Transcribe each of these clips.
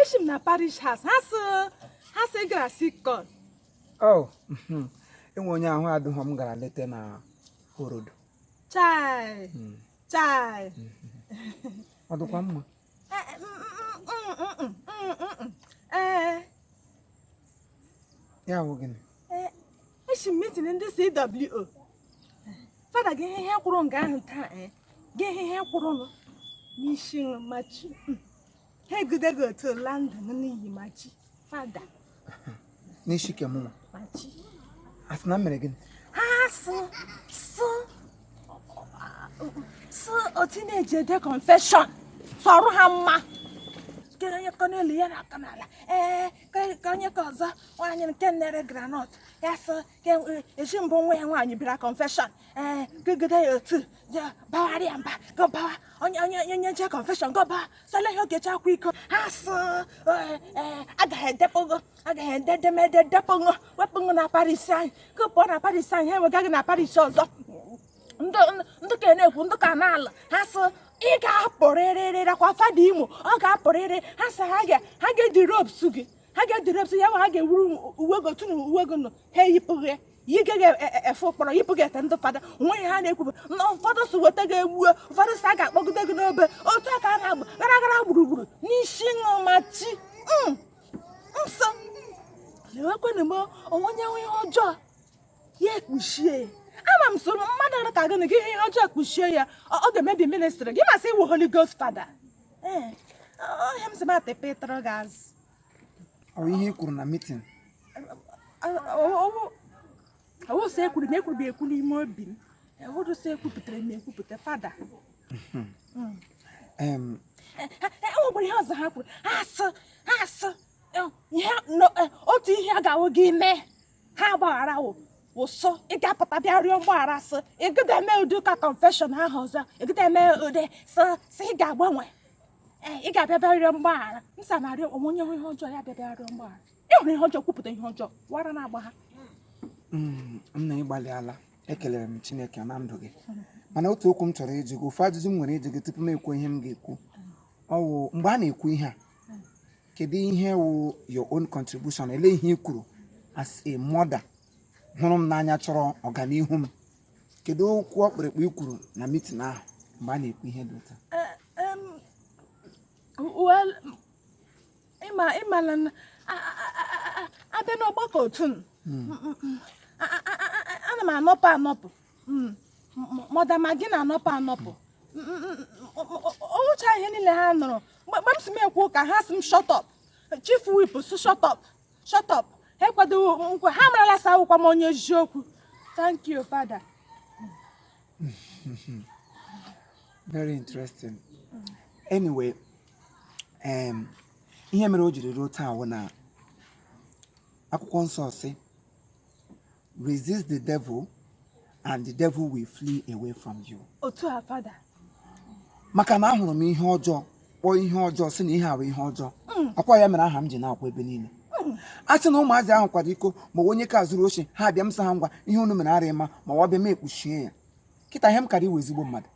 Eshim na parish house. Has a grassy corn. Oh, enwe onye ahụ adịghị m gara leta na horodo. Chai. Chai. Ọ dịkwa mma. Ya bụ gịnị? Eshim meeting in the CWO. Father gị ihe kwụrụ nga ahụ taa gị ihe kwụrụ nụ n'isi machi. Ha egidego otu London n'iyi machi. Father. N'isi ke mụ. Machi. Asị na mere gịnị? Ha so o teenage de confession. Sọrụ ha mma. Onye kọnelu ya na kanala ka onye ka ọzọ nwaanyị nke nere granọt ya sị esi mbụ nwa ya nwaanyị bịara confession gịgide ya otu bawara ya mba gọbawa onye nche confession gọba sọle ihe ogechi akwa iko ha sị agaghị ededemede depụṅụ wepụṅụ na Paris anyị kụpụọ na Paris anyị ha enwegaghị na Paris ọzọ ndị ka na-ekwu ndị ka na-alụ ha sị ị ga-apụrịrị rakwa Fada Imo ọ ga-apụrịrị ha sị ha ga-edi ropes gị ha ga-edi ropes ya ma ha ga-ewuru uwe gị otu na uwe gị nọ ha eyipụghị yi gaghị efe ụkpọrọ yipụghị ete ndị fada nweghị ha na-ekwube na ụfọdụ si weta gị egbuo ụfọdụ si a ga-akpọgide gị n'obe otu a ka a na-agba gara gburugburu n'isi ṅụmachi nsọ lewekwana m onwenye ihe ọjọọ ya ekpuchie ama m so mmadụ ka gịnị gị ihe ọjọọ kpuchie ya ọ ga-emebi ministri gị masị iwu Holy Ghost Fada ihe m si ma tepetara gị azụ Ọ ihe kwuru na meeting. ọwụ sị ekwuru na ekwuru ekwu n'ime obi m ọwụrụ sị ekwupụtara m ekwupụta Fada enwekwara ihe ọzọ ha kwuru ha sị otu ihe a ga-awụ gị mee ha gbaghara ụsọ ị ga-apụta bịa rịọ mgbaghara sị ịgịda eme ụdị ka confession ahụ ọzọ ịgịda eme ụdị sị ị ga-agbanwe ị ga-abịa bịa rịọ mgbaghara nsa na-arịọ onye ihe ọjọọ ya bịa rịọ mgbaghara ịhụrụ ihe ọjọọ kwupụta ihe ọjọọ wara na-agba ha Nna ịgbalịala ekelere m Chineke na ndụ gị mana otu okwu m chọrọ ịjụ gị ofu ajụjụ m nwere ịjụ gị tupu m ekwu ihe m ga-ekwu ọ wụ mgbe a na-ekwu ihe a kedu ihe wụ your own contribution ele ihe i kwuru as a mother hụrụ m n'anya chọrọ ọganihu m kedu okwu ọkpụrụkpụ i kwuru na meeting ahụ mgbe a na-ekwu ihe dị ụta well ịmala na abịa n'ọgbakọ otu ana m anọpụ Mother Maggi na-anọpụ ọwụcha ihe niile ha nụrụ mgbe m si m ekwu ka ha si m shut up chief whip si shut up ha ekwadoghị nkwe ha marala sa akwụkwọ m onye eziokwu thank you Father. Very interesting. Anyway, ihe mere o jiri ruo taa wụ na akwụkwọ nsọ sị resist the devil and the devil will flee away from you. Otu a Father. Maka na ahụrụ m ihe ọjọọ kpọọ ihe ọjọọ sị na ihe ahụ ihe ọjọọ akwa ya mere aha m ji na-akwa ebe niile a sị na ụmụazị ahụ kwara iko ma onye ka zụrụ oche ha bịa m sị ha ngwa ihe unu mere arị mma ma ọ bịa m ekpuchie ya kịta ihe m kara iwe ezigbo mmadụ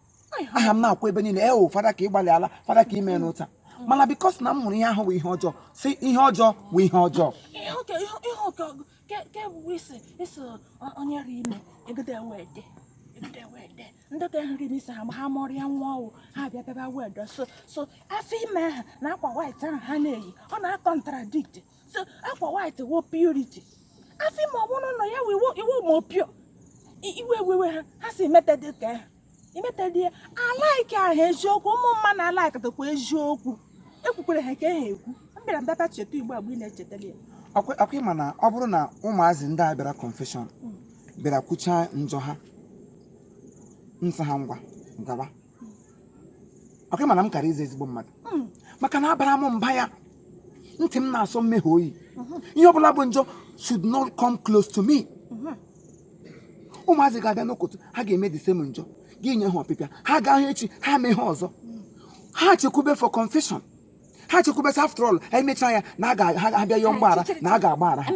aha m na-akwa ebe niile Fada ka ị gbalịala Fada ka ị mee n'ụta mana bikos na m hụrụ ihe ahụ bụ ihe ọjọọ si ihe ọjọọ bụ ihe ọjọọ onye ri ime egide wede ndị ka nri n'isi ha mụrịa nwa ọwụ ha bịa bịaba wede so afọ ime ahụ na akwa white ahụ ha na-eyi ọ na-akọntradikt so akwa white wo purity afọ ime ọbụrụ nọ ya iwu ma opio iwe ha si imetedị ka imetedị ya alaiki ahụ eziokwu ụmụ mma na alaikịtakwa eziokwu ekwukwere ha ka ha ekwu m bịara mbịaba cheta igbo agba ị na-echetara ya akwa ịma na ọ bụrụ na ụmụazị ndị a bịara confession bịara kwuchaa njọ ha nsị ha ngwa gaba akwa ịma na m kara ize ezigbo mmadụ maka na abara m mba ya ntị m na-asọ mmehie oyi ihe ọbụla bụ njọ should not come close to me ụmụazị ga-abịa n'ụkọtụ ha ga-eme the same njọ gị nye ha ọpịpịa ha ga-ahụ echi ha mee ha ọzọ ha chekwube for confession ha chekwube after all ha emechaa ya na ha bịa yọọ mgbaghara na a ga-agbaghara ha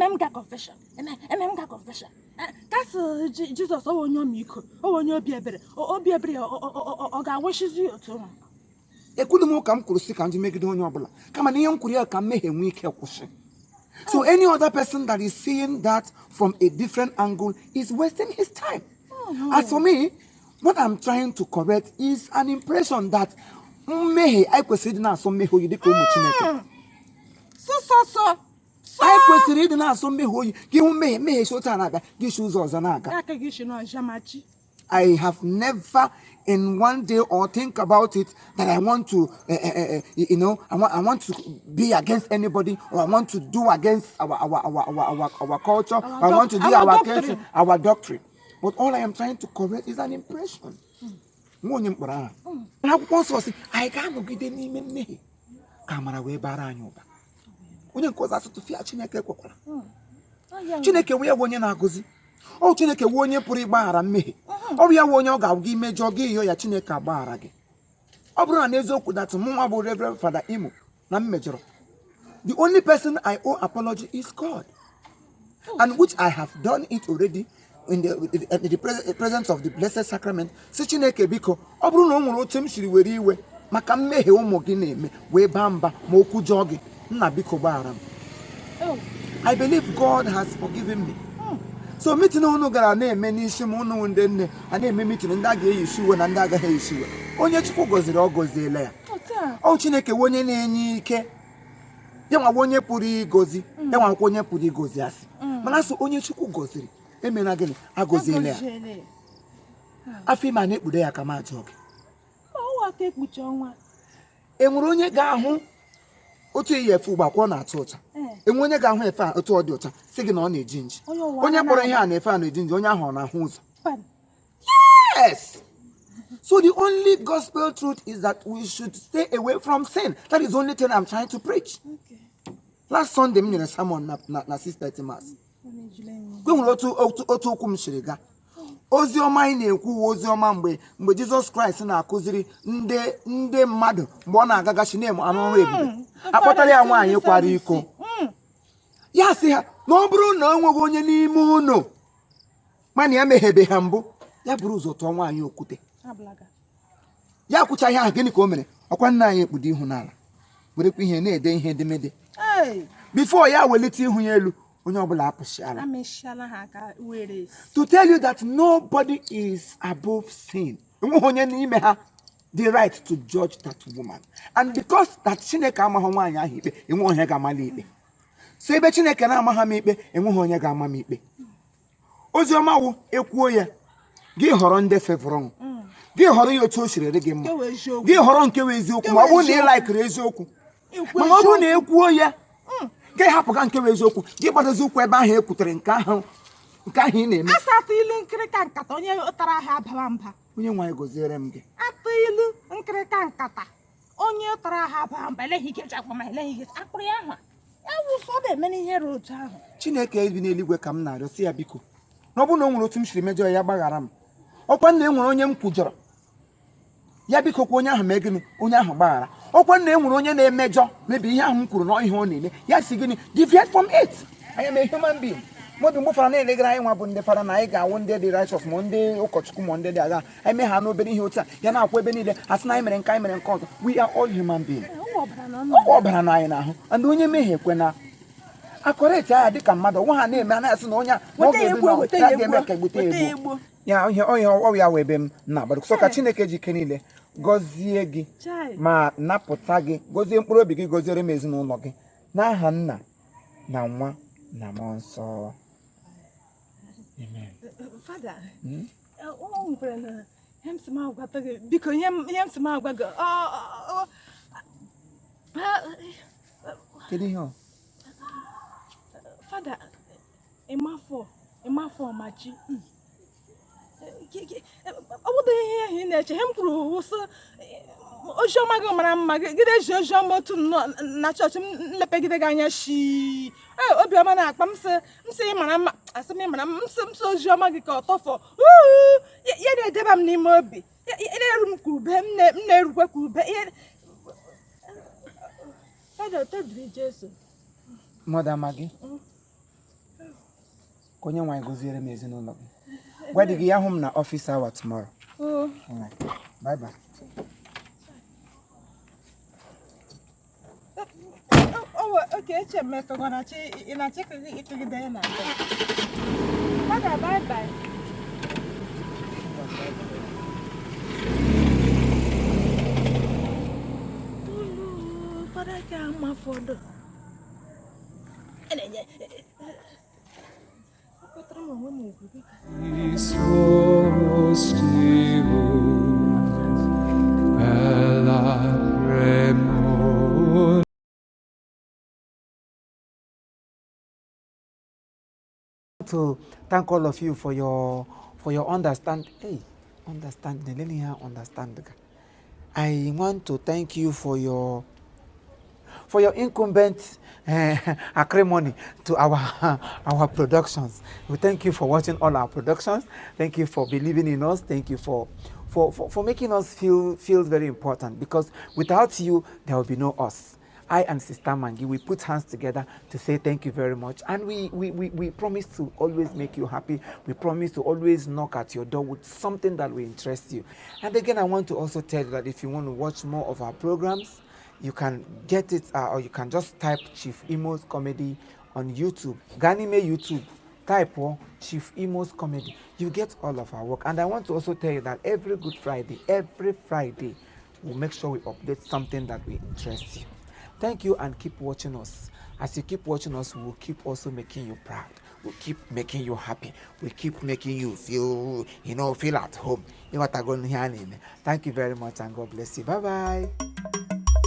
kasị Jizọs onye ọmịiko onye obi ebere ọ ga-awụchizi otu ekwulu m ka m kwuru si ka m ji megide onye ọbụla kama na ihe m kwuru ya ka mmehie nwee ike kwụsị. So any other person that is seeing that from a different angle is wasting his time. As for me, what I'm trying to correct is an impression that mmehie anyị kwesịrị ịdị na-asọ mmehie oyi dịka ụmụ Chineke. Anyị kwesịrị ịdị na-asọ mmehie oyi gị hụ mmehie si otu a na-aga gị si ụzọ ọzọ na-aga. I have never in one day or think about it that I want to, I want to be against anybody or I want to do against our culture. I want to do our doctrine. But all I am trying to correct is an impression. Akwụkwọ nsọ sị anyị ga-anọgide n'ime mmehie ka amara wee bara anyị ụba. Onye nke ọzọ asụtụ fịa Chineke ekwekwara. Chineke wee bụ onye na-agọzi. O Chineke wee onye pụrụ ịgbaghara mmehie. Ọ bụ ya wee onye ọ ga-agwa gị mejọ gị iyo ya Chineke agbaghara gị. Ọ bụrụ na n'eziokwu datụ mụ nwa bụ Reverend Father Imo na m mejọrọ. The only person I owe apology is God. And which I have done it already in the presence of the Blessed Sacrament. Si Chineke biko, ọ bụrụ na o nwere otu m siri were iwe maka mmehie ụmụ gị na-eme wee baa mba ma okwu jọọ gị, nna biko gbaghara m. I believe God has forgiven me. So meeting unu gara na-eme n'isi m unu ndị nne a na-eme meeting ndị a ga-eyisi uwe na ndị agaghị eyisi uwe. Onye Chukwu gọziri ọ gọziela ya. Ọ Chineke onye na-enye ike. Ya nwa onye pụrụ ịgọzi, ya nwa onye pụrụ ịgọzi asị. Mana so onye Chukwu gọziri emena gịnị agọziela ya. Afọ ime a na-ekpude ya ka m ajọ gị. Enwere onye ga-ahụ otu iyi efe ụgbakọ na-atụ ụcha. Enwe onye ga-ahụ efe a otu ọ dị ụcha sị gị na ọ na-eji nji. Onye kpọrọ ihe a na-efe a na-eji nji onye ahụ ọ na-ahụ ụzọ. Yes. So the only gospel truth is that we should stay away from sin. That is the only thing I'm trying to preach. Last Sunday m nyere sermon na 6:30 mass. Kwe nwere otu okwu m shiri ga. Ozi ọma anyị na-ekwu ozi ọma mgbe Jizọs Kraịst na-akụziri ndị mmadụ mgbe ọ na-agagachi na-eme anụ ọrụ ebube. Akpọtara ya nwaanyị kwara iko. Ya sị ha na ọ bụrụ na o nweghị onye n'ime unu mana ya meghebe ha mbụ ya bụrụ ụzọ tụọ nwaanyị okwute. Ya kwụcha ihe ahụ gịnị ka o mere? Ọkwa nna anyị ekpudo ihu n'ala werekwa ihe na-ede ihe edemede. Before ya welite ihu ya elu onye ọbụla apụshiala. To tell you that nobody is above sin. Enweghị onye n'ime ha the right to judge that woman. And because that Chineke amaghị nwaanyị ahụ ikpe, enweghị onye ga-amali ikpe. So ebe Chineke na-amaghị m ikpe, enweghị onye ga-ama m ikpe. Ozi ọma wụ ekwuo ya gị họrọ ndị Therefor. Gị họrọ ya otu o siri dị gị mma. Gị họrọ nke wee eziokwu ma ọ bụrụ na ị laikiri eziokwu. Mana ọ bụrụ na ekwuo ya gị hapụga nke wee eziokwu gị gbadozi ụkwụ ebe ahụ ekwutere nke ahụ ị na-eme. Asatụ ilu nkirika nkata onye ụtara ahịa abara mba. Onye nwaanyị gọziere m gị. Atụ ilu nkirika nkata onye ụtara ahịa abara mba eleghị ike chakwa ma eleghị ike akpụrụ ya ahụ. Ewuso ọ na-eme n'ihe rụ otu ahụ. Chineke ebi n'eluigwe ka m na-arịọ si ya biko na ọ bụrụ na o nwere otu m siri mejọ ya gbaghara m. Ọkwa nna enwere onye m kwujọrọ ya biko kwa onye ahụ mee gịnị onye ahụ gbaghara. Ọkwa nna enwere onye na-emejọ mebi ihe ahụ m kwuru na ihe ọ na-eme ya si gịnị deviate from it. I am a human being. Mmadụ mgbe fara na-elegara anyị nwa bụ ndị fara na anyị ga-awụ ndị dị righteous ma ndị ụkọchukwu ma ndị dị agha anyị mee ha n'obere ihe otu a ya na-akwụ ebe niile asị na anyị mere nke anyị mere nke ọzọ. We are all human beings. Ọ ọbara na anyị n'ahụ and onye mehie kwe na akọreti agha dịka mmadụ nwa ha na-eme anaghị asị na onye a ga-eme ka egbute egbu ya ihe ọrụ ya wee ebe m na-agbado so ka Chineke ji ike niile gọzie gị ma napụta gị gọzie mkpụrụ obi gị gọziere m ezinụlọ gị n'aha Nna na Nwa na Mmụọ Nsọ. Amen. Fada, o nwere na ihe m sị m agwata gị biko ihe m sị m agwa gị Kedu ihe ọ? Fada, ịmafọ machi ọ bụdị ihe ahụ ị na-eche ihe m kwuru wụsị oziọma gị mara mma gide ji oziọma otu na chọọchị m lepegide gị anya shi obiọma na-akpa m sị ịmara mma asị m ịmara m sị oziọma gị ka ọ tọfọ ya na-edeba m n'ime obi na-eru m ka ube m na-erukwe ka ube Fada otodiri Jesu mmadụ ama gị ka onye nwaanyị gọziere m ezinụlọ gị. Gwa dị gị ya hụ m na office hour tomorrow. Bye bye. eche mmefego na chi ị na-achị ịkịgide ya na Father, bye bye. Father, can't afford it. To thank all of you for your understanding. Hey, understanding. I want to thank you for your incumbent acrimony to our productions. We thank you for watching all our productions. Thank you for believing in us. Thank you for making us feel very important, because without you there will be no us. I and Sister Maggi, we put hands together to say thank you very much. And we promise to always make you happy. We promise to always knock at your door with something that will interest you. And again, I want to also tell you that if you want to watch more of our programs, you can get it, or you can just type Chief Imo's Comedy on YouTube. Ganime YouTube, type Chief Imo's Comedy. You get all of our work. And I want to also tell you that every Friday, we'll make sure we update something that will interest you. Thank you, and keep watching us. As you keep watching us, we'll keep also making you proud. We'll keep making you happy. We'll keep making you feel at home. Thank you very much, and God bless you. Bye-bye.